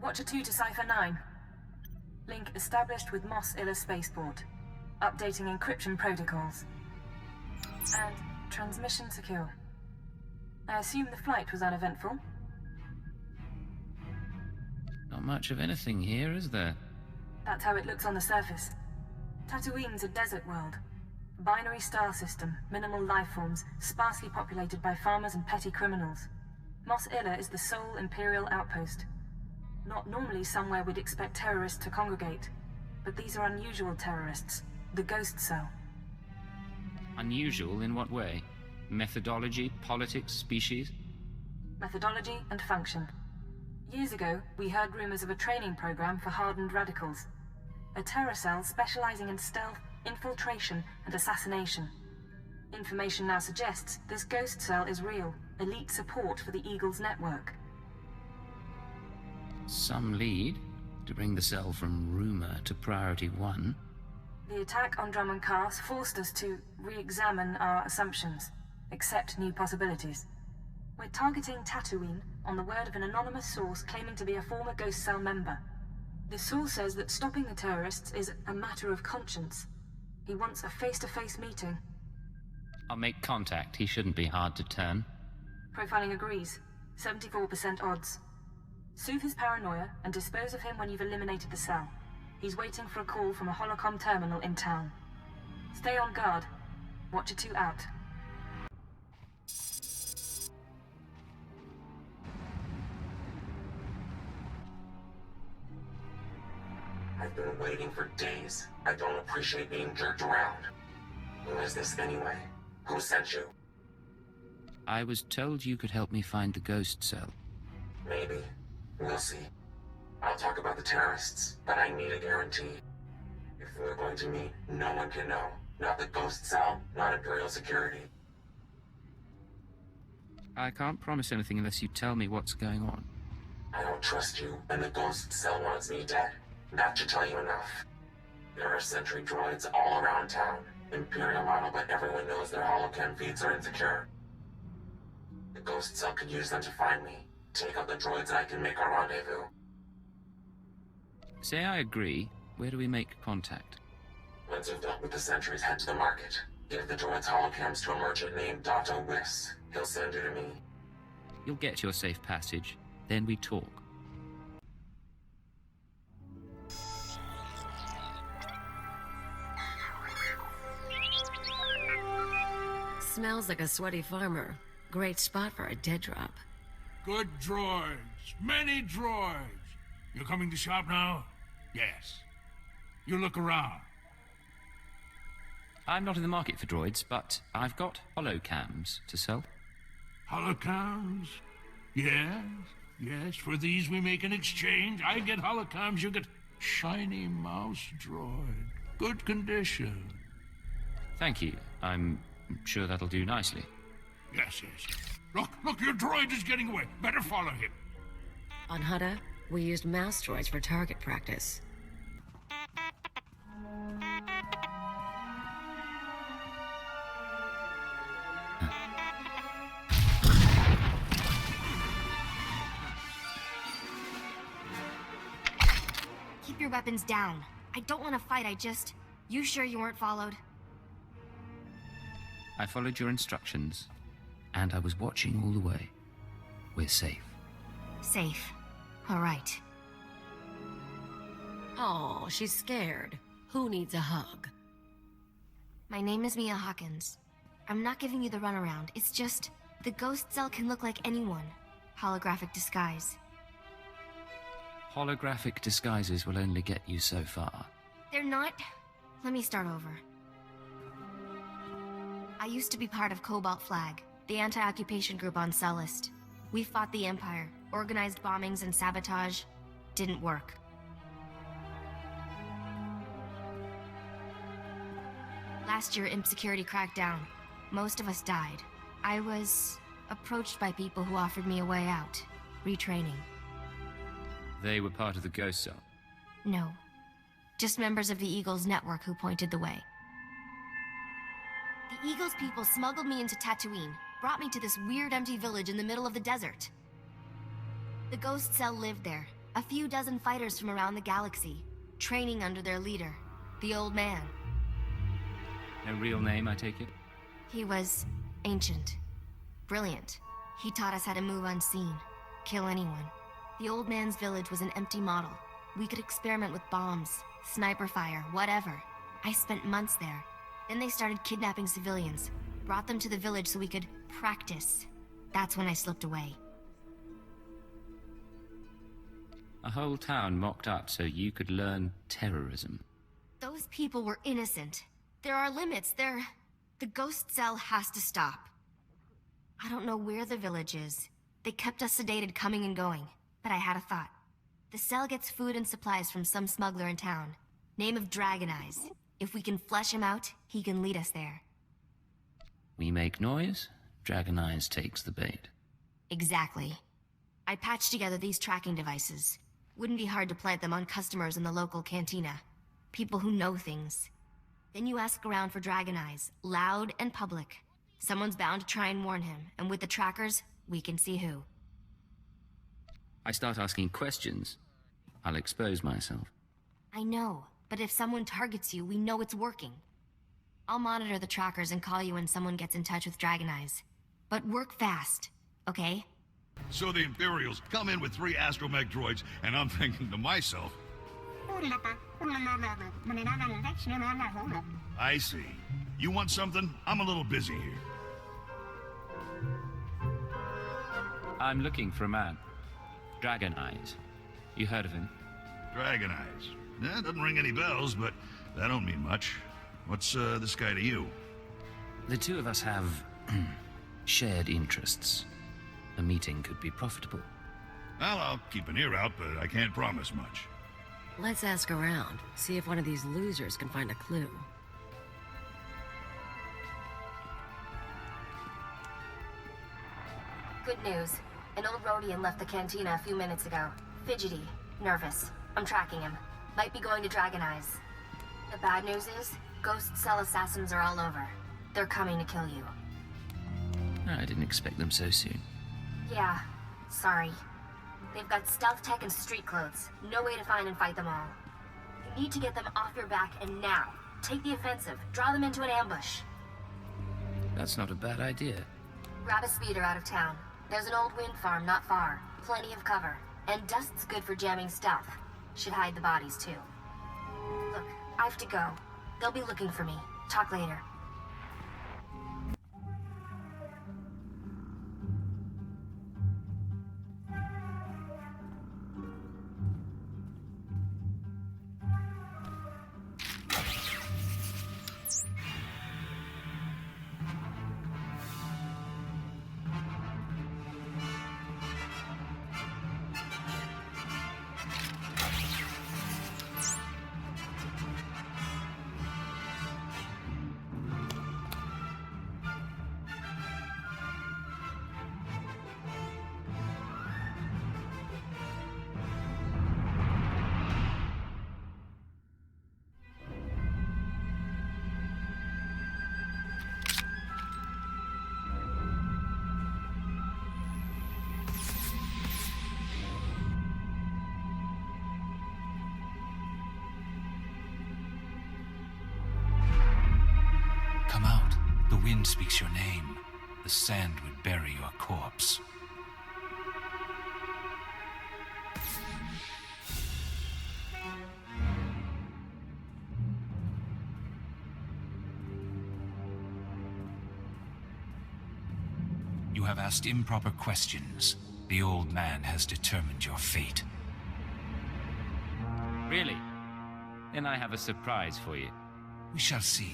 Watcher 2 to Cipher 9. Link established with Mos Illa Spaceport. Updating encryption protocols. And transmission secure. I assume the flight was uneventful? Not much of anything here, is there? That's how it looks on the surface. Tatooine's a desert world. Binary star system, minimal life forms, sparsely populated by farmers and petty criminals. Mos Illa is the sole Imperial outpost. Not normally somewhere we'd expect terrorists to congregate, but these are unusual terrorists, the Ghost Cell. Unusual in what way? Methodology, politics, species? Methodology and function. Years ago, we heard rumors of a training program for hardened radicals. A terror cell specializing in stealth, infiltration, and assassination. Information now suggests this Ghost Cell is real, elite support for the Eagles network. Some lead to bring the cell from rumor to priority 1. The attack on Drummond Cars forced us to re-examine our assumptions, accept new possibilities. We're targeting Tatooine on the word of an anonymous source claiming to be a former Ghost Cell member. The source says that stopping the terrorists is a matter of conscience. He wants a face-to-face meeting. I'll make contact. He shouldn't be hard to turn. Profiling agrees. 74% odds. Soothe his paranoia and dispose of him when you've eliminated the cell. He's waiting for a call from a holocom terminal in town. Stay on guard. Watcher 2 out. I've been waiting for days. I don't appreciate being jerked around. Who is this anyway? Who sent you? I was told you could help me find the Ghost Cell. Maybe. We'll see. I'll talk about the terrorists, but I need a guarantee. If we're going to meet, no one can know. Not the Ghost Cell, not Imperial security. I can't promise anything unless you tell me what's going on. I don't trust you, and the Ghost Cell wants me dead. That should tell you enough. There are sentry droids all around town. Imperial model, but everyone knows their holocam feeds are insecure. The Ghost Cell could use them to find me. Take out the droids and I can make our rendezvous. Say I agree. Where do we make contact? Once you've dealt with the sentries, head to the market. Give the droids holocams to a merchant named Dotto Wiss. He'll send you to me. You'll get your safe passage. Then we talk. Smells like a sweaty farmer. Great spot for a dead drop. Good droids. Many droids. You coming to shop now? Yes. You look around. I'm not in the market for droids, but I've got holocams to sell. Holocams? Yes. Yes, for these we make an exchange. I get holocams, you get shiny mouse droid. Good condition. Thank you. I'm sure that'll do nicely. Yes. Look, your droid is getting away. Better follow him. On Hutta, we used mouse droids for target practice. Keep your weapons down. I don't want to fight, You sure you weren't followed? I followed your instructions, and I was watching all the way. We're safe. Safe. All right. Oh, she's scared. Who needs a hug? My name is Mia Hawkins. I'm not giving you the runaround. It's just, the Ghost Cell can look like anyone. Holographic disguise. Holographic disguises will only get you so far. They're not... Let me start over. I used to be part of Cobalt Flag, the anti-occupation group on Cellist. We fought the Empire, organized bombings and sabotage. Didn't work. Last year, Imp Security cracked down. Most of us died. I was approached by people who offered me a way out. Retraining. They were part of the Ghost Cell. No. Just members of the Eagles network who pointed the way. The Eagles people smuggled me into Tatooine, brought me to this weird empty village in the middle of the desert. The Ghost Cell lived there, A few dozen fighters from around the galaxy, training under their leader, the Old Man. No real name, I take it? He was ancient. Brilliant. He taught us how to move unseen, kill anyone. The Old Man's village was an empty model. We could experiment with bombs, sniper fire, whatever. I spent months there. Then they started kidnapping civilians, brought them to the village so we could practice. That's when I slipped away. A whole town mocked up so you could learn terrorism. Those people were innocent. There are limits. The ghost cell has to stop. I don't know where the village is. They kept us sedated coming and going. But I had a thought. The cell gets food and supplies from some smuggler in town. Name of Dragon Eyes. If we can flesh him out, he can lead us there. We make noise, Dragon Eyes takes the bait. Exactly. I patched together these tracking devices. Wouldn't be hard to plant them on customers in the local cantina. People who know things. Then you ask around for Dragon Eyes, loud and public. Someone's bound to try and warn him, and with the trackers, we can see who. I start asking questions, I'll expose myself. I know, but if someone targets you, we know it's working. I'll monitor the trackers and call you when someone gets in touch with Dragon Eyes. But work fast, okay? So the Imperials come in with 3 astromech droids, and I'm thinking to myself, I see. You want something? I'm a little busy here. I'm looking for a man. Dragon Eyes. You heard of him? Dragon Eyes. Yeah, doesn't ring any bells, but that don't mean much. What's this guy to you? The two of us have shared interests. A meeting could be profitable. Well, I'll keep an ear out, but I can't promise much. Let's ask around, see if one of these losers can find a clue. Good news. An old Rhodian left the cantina a few minutes ago. Fidgety, nervous. I'm tracking him. Might be going to Dragon Eyes. The bad news is, ghost cell assassins are all over. They're coming to kill you. I didn't expect them so soon. Yeah, sorry. They've got stealth tech and street clothes. No way to find and fight them all. You need to get them off your back, and now. Take the offensive. Draw them into an ambush. That's not a bad idea. Grab a speeder out of town. There's an old wind farm not far. Plenty of cover. And dust's good for jamming stealth. Should hide the bodies, too. Look, I have to go. They'll be looking for me. Talk later. Come out. The wind speaks your name. The sand would bury your corpse. You have asked improper questions. The old man has determined your fate. Really? Then I have a surprise for you. We shall see.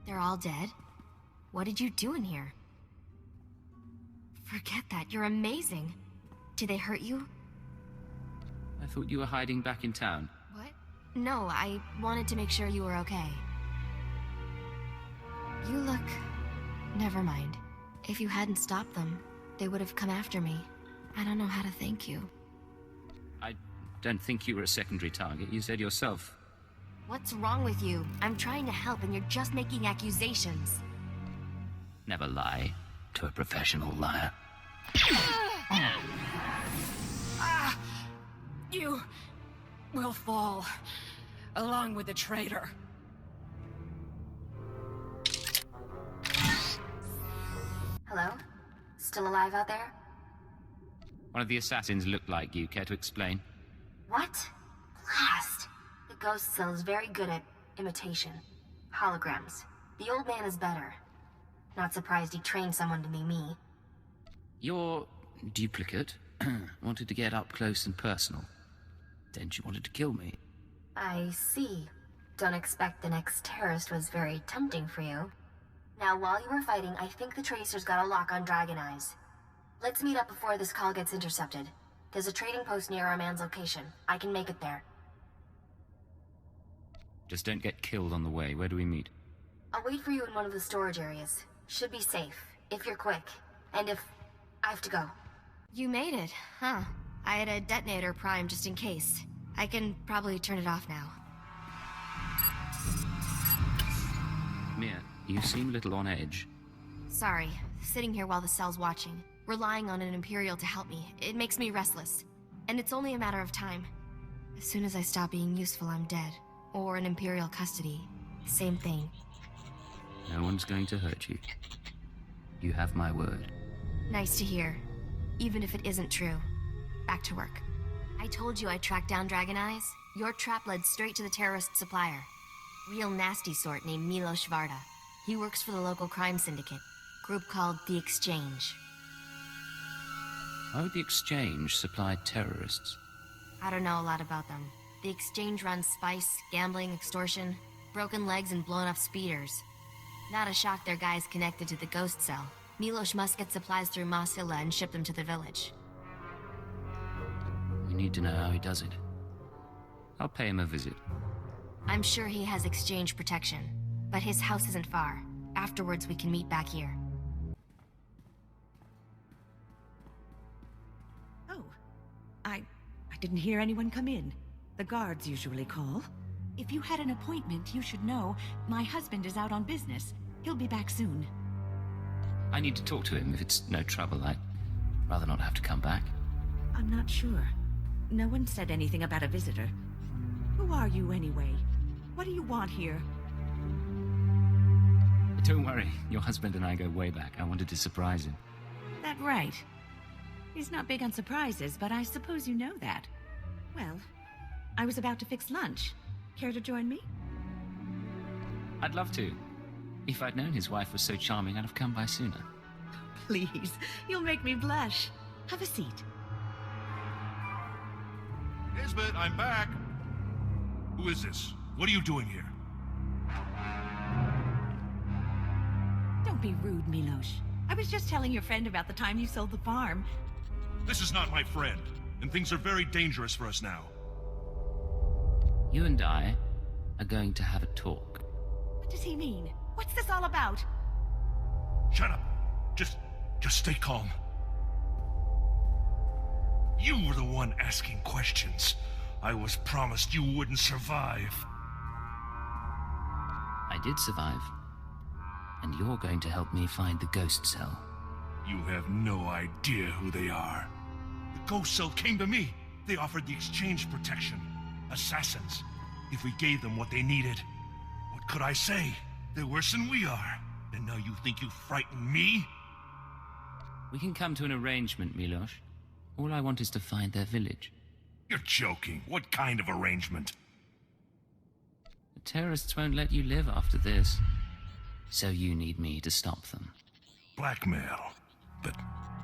They're all dead? What did you do in here? Forget that, you're amazing. Did they hurt you? I thought you were hiding back in town. What? No, I wanted to make sure you were okay. You look... Never mind. If you hadn't stopped them, they would have come after me. I don't know how to thank you. I don't think you were a secondary target. You said yourself. What's wrong with you? I'm trying to help and you're just making accusations. Never lie to a professional liar. You will fall, along with the traitor. Hello? Still alive out there? One of the assassins looked like you. Care to explain? What? Blast! The ghost cell is very good at imitation. Holograms. The old man is better. Not surprised he trained someone to be me. Your duplicate wanted to get up close and personal. Then she wanted to kill me. I see. Don't expect the next terrorist was very tempting for you. Now, while you were fighting, I think the Tracers got a lock on Dragon Eyes. Let's meet up before this call gets intercepted. There's a trading post near our man's location. I can make it there. Just don't get killed on the way. Where do we meet? I'll wait for you in one of the storage areas. Should be safe, if you're quick. And if... I have to go. You made it, huh? I had a detonator primed just in case. I can probably turn it off now. Mia, you seem a little on edge. Sorry, sitting here while the cell's watching, relying on an Imperial to help me. It makes me restless. And it's only a matter of time. As soon as I stop being useful, I'm dead. Or in Imperial custody. Same thing. No one's going to hurt you. You have my word. Nice to hear. Even if it isn't true. Back to work. I told you I tracked down Dragon Eyes. Your trap led straight to the terrorist supplier. Real nasty sort named Milos Varda. He works for the local crime syndicate. Group called The Exchange. Why would the Exchange supply terrorists? I don't know a lot about them. The Exchange runs spice, gambling, extortion, broken legs, and blown up speeders. Not a shock their guys connected to the ghost cell. Milos must get supplies through Mos Illa and ship them to the village. We need to know how he does it. I'll pay him a visit. I'm sure he has Exchange protection, but his house isn't far. Afterwards, we can meet back here. Oh, I didn't hear anyone come in. The guards usually call. If you had an appointment, you should know. My husband is out on business. He'll be back soon. I need to talk to him. If it's no trouble, I'd rather not have to come back. I'm not sure. No one said anything about a visitor. Who are you, anyway? What do you want here? Don't worry. Your husband and I go way back. I wanted to surprise him. That right. He's not big on surprises, but I suppose you know that. Well, I was about to fix lunch. Care to join me? I'd love to. If I'd known his wife was so charming, I'd have come by sooner. Please, you'll make me blush. Have a seat. Isbeth, I'm back. Who is this? What are you doing here? Don't be rude, Milos. I was just telling your friend about the time you sold the farm. This is not my friend, and things are very dangerous for us now. You and I are going to have a talk. What does he mean? What's this all about? Shut up. Just stay calm. You were the one asking questions. I was promised you wouldn't survive. I did survive. And you're going to help me find the ghost cell. You have no idea who they are. The ghost cell came to me. They offered the Exchange protection. Assassins. If we gave them what they needed. What could I say? They're worse than we are. And now you think you frighten me? We can come to an arrangement, Milos. All I want is to find their village. You're joking. What kind of arrangement? The terrorists won't let you live after this. So you need me to stop them. Blackmail. But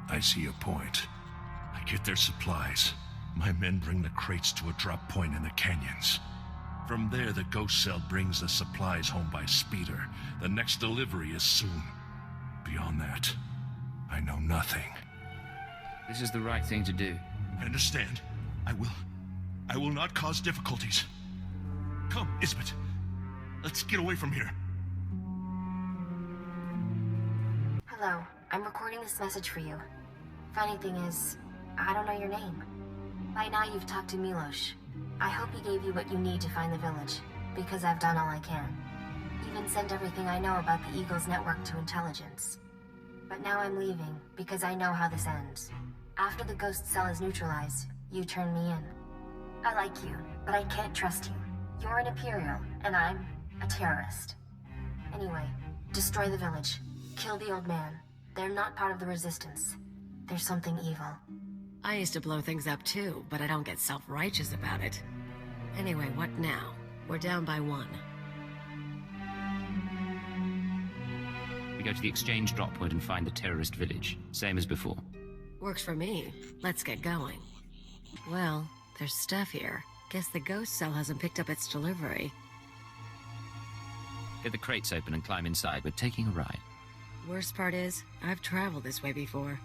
I see your point. I get their supplies. My men bring the crates to a drop point in the canyons. From there, the ghost cell brings the supplies home by speeder. The next delivery is soon. Beyond that, I know nothing. This is the right thing to do. I understand. I will not cause difficulties. Come, Isbeth. Let's get away from here. Hello, I'm recording this message for you. Funny thing is, I don't know your name. By now you've talked to Milos. I hope he gave you what you need to find the village, because I've done all I can. Even sent everything I know about the Eagle's network to intelligence. But now I'm leaving, because I know how this ends. After the ghost cell is neutralized, you turn me in. I like you, but I can't trust you. You're an Imperial, and I'm a terrorist. Anyway, destroy the village. Kill the old man. They're not part of the Resistance. There's something evil. I used to blow things up too, but I don't get self-righteous about it. Anyway, what now? We're down by 1. We go to the exchange drop point and find the terrorist village. Same as before. Works for me. Let's get going. Well, there's stuff here. Guess the ghost cell hasn't picked up its delivery. Get the crates open and climb inside. We're taking a ride. Worst part is, I've traveled this way before.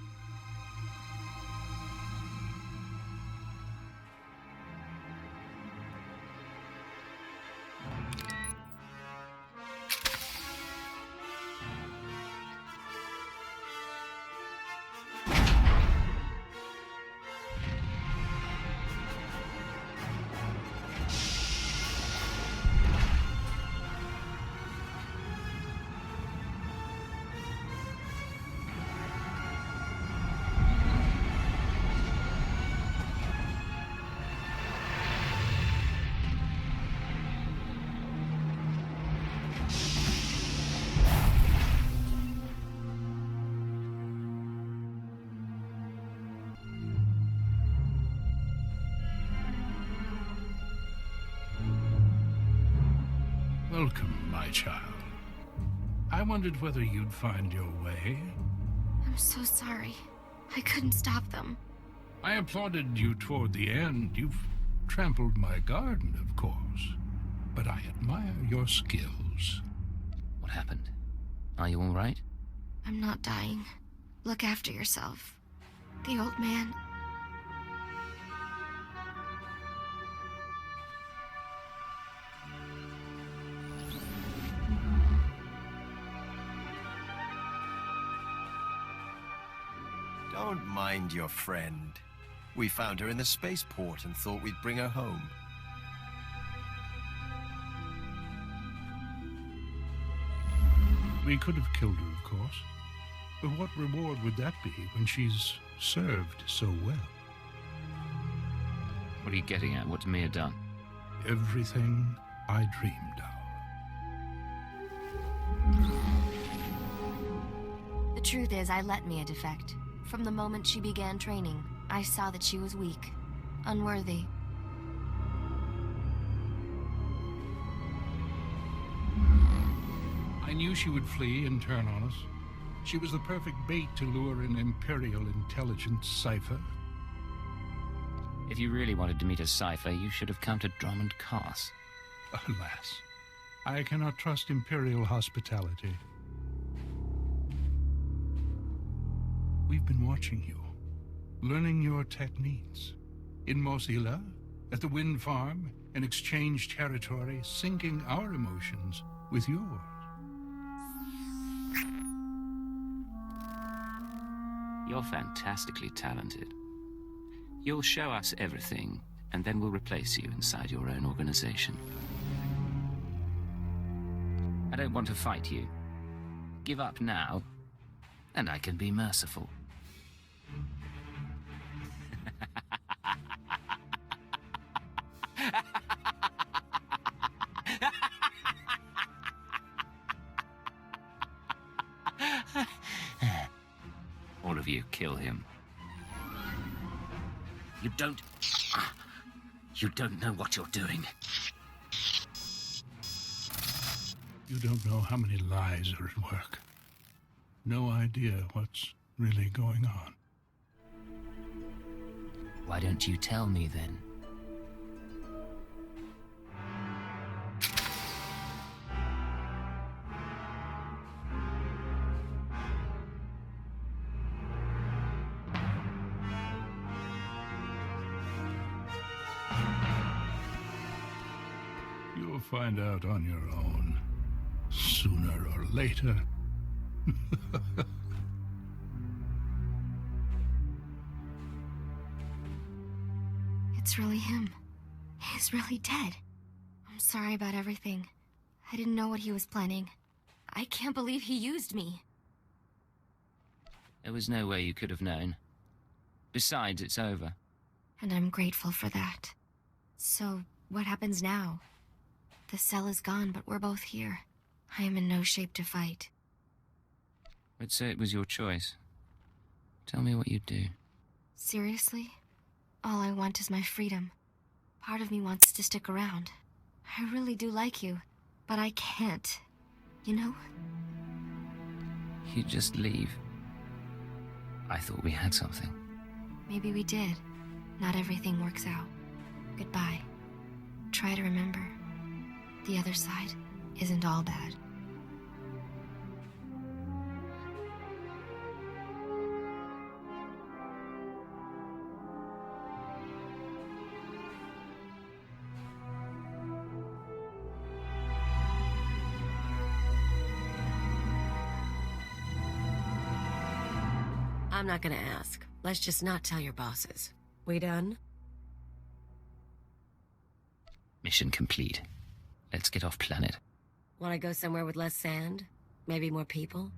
Welcome, my child. I wondered whether you'd find your way. I'm so sorry. I couldn't stop them. I applauded you toward the end. You've trampled my garden, of course. But I admire your skills. What happened? Are you all right? I'm not dying. Look after yourself. The old man... Don't mind your friend. We found her in the spaceport and thought we'd bring her home. We could have killed her, of course. But what reward would that be when she's served so well? What are you getting at? What's Mia done? Everything I dreamed of. The truth is, I let Mia defect. From the moment she began training, I saw that she was weak, unworthy. I knew she would flee and turn on us. She was the perfect bait to lure an Imperial intelligence cipher. If you really wanted to meet a cipher, you should have come to Drummond Cars. Alas, I cannot trust Imperial hospitality. We've been watching you, learning your techniques. In Mosila, at the wind farm, in exchange territory, syncing our emotions with yours. You're fantastically talented. You'll show us everything, and then we'll replace you inside your own organization. I don't want to fight you. Give up now, and I can be merciful. All of you, kill him. You don't know what you're doing. You don't know how many lies are at work. No idea what's really going on. Why don't you tell me then? You'll find out on your own, sooner or later. It's really him. He's really dead. I'm sorry about everything. I didn't know what he was planning. I can't believe he used me. There was no way you could have known. Besides, it's over. And I'm grateful for that. So, what happens now? The cell is gone, but we're both here. I am in no shape to fight. I'd say it was your choice. Tell me what you'd do. Seriously? All I want is my freedom. Part of me wants to stick around. I really do like you, but I can't. You know? You'd just leave. I thought we had something. Maybe we did. Not everything works out. Goodbye. Try to remember. The other side isn't all bad. I'm not gonna ask. Let's just not tell your bosses. We done? Mission complete. Let's get off planet. Wanna go somewhere with less sand? Maybe more people?